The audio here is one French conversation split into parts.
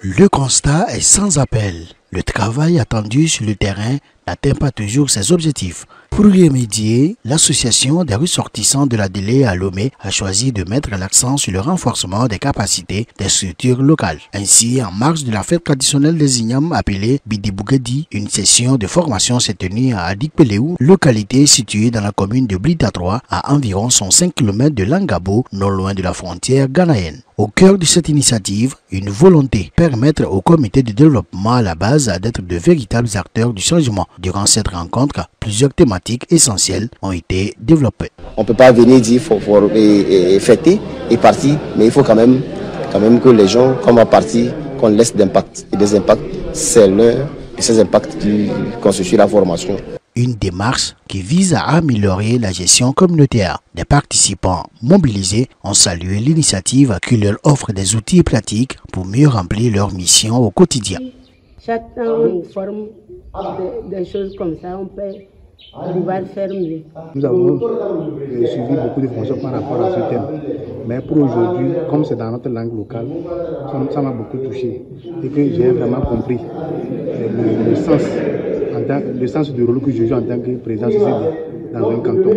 Le constat est sans appel. Le travail attendu sur le terrain n'atteint pas toujours ses objectifs. Pour y remédier, l'association des ressortissants de la Délé à Lomé a choisi de mettre l'accent sur le renforcement des capacités des structures locales. Ainsi, en marge de la fête traditionnelle des Ignames appelée Bidi Bougedi, une session de formation s'est tenue à Adik-Peleou, localité située dans la commune de Blida 3, à environ 105 km de Langabo, non loin de la frontière ghanéenne. Au cœur de cette initiative, une volonté, permettre au comité de développement à la base d'être de véritables acteurs du changement. Durant cette rencontre, plusieurs thématiques essentielles ont été développées. On ne peut pas venir dire faut fêter et partir, mais il faut quand même que les gens, comme à partir, qu'on laisse d'impact. Et des impacts, c'est l'un de ces impacts qui constituent la formation. Une démarche qui vise à améliorer la gestion communautaire. Des participants mobilisés ont salué l'initiative qui leur offre des outils pratiques pour mieux remplir leur mission au quotidien. Chaque temps, on nous forme des choses comme ça, on peut pouvoir faire mieux. Nous avons suivi beaucoup de formations par rapport à ce thème. Mais pour aujourd'hui, comme c'est dans notre langue locale, ça m'a beaucoup touché. Et que j'ai vraiment compris le sens du rôle que je joue en tant que président dans un canton.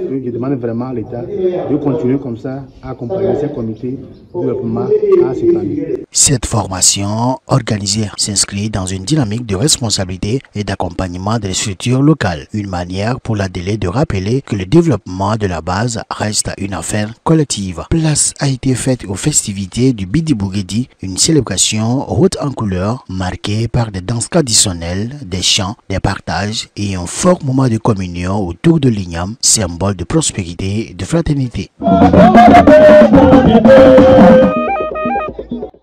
Je demande vraiment à l'État de continuer comme ça à accompagner ces comités de développement à s'épanouir. Cette formation organisée s'inscrit dans une dynamique de responsabilité et d'accompagnement des structures locales. Une manière pour la Délé de rappeler que le développement de la base reste une affaire collective. Place a été faite aux festivités du Bidi Bougedi, une célébration haute en couleurs marquée par des danses traditionnelles, des chants, des partages et un fort moment de communion autour de l'Igname, symbole de prospérité et de fraternité.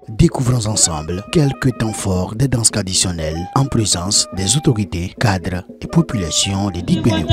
Découvrons ensemble quelques temps forts des danses traditionnelles en présence des autorités, cadres et populations de Adik-Peleou.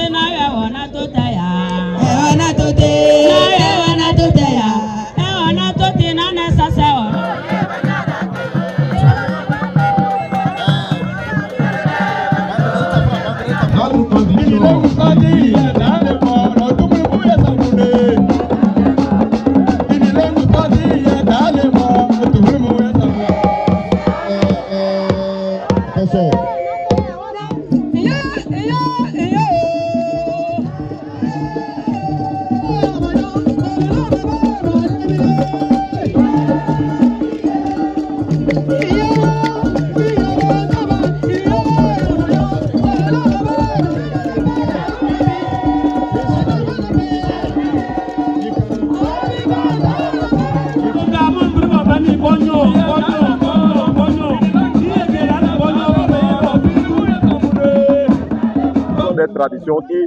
Des traditions qui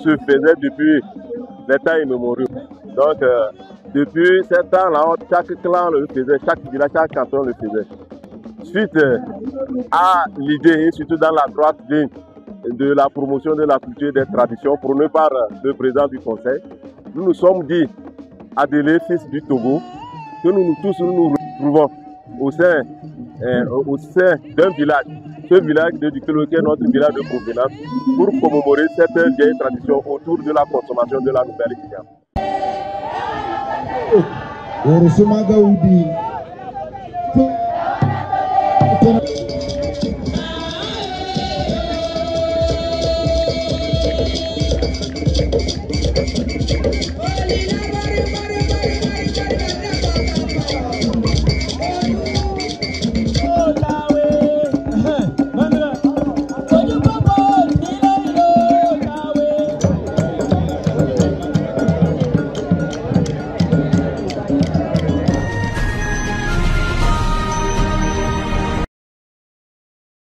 se faisaient depuis les temps immémoriaux. Donc, depuis ce temps-là, chaque clan le faisait, chaque village, chaque canton le faisait. Suite à l'idée, surtout dans la droite ligne de la promotion de la culture et des traditions, prônée par le président du conseil, nous nous sommes dit à Délé, fils du Togo, que nous nous retrouvons au sein d'un village. Ce village de Adik-Peleou est notre village de provenance pour commémorer cette vieille tradition autour de la consommation de la nouvelle Igname.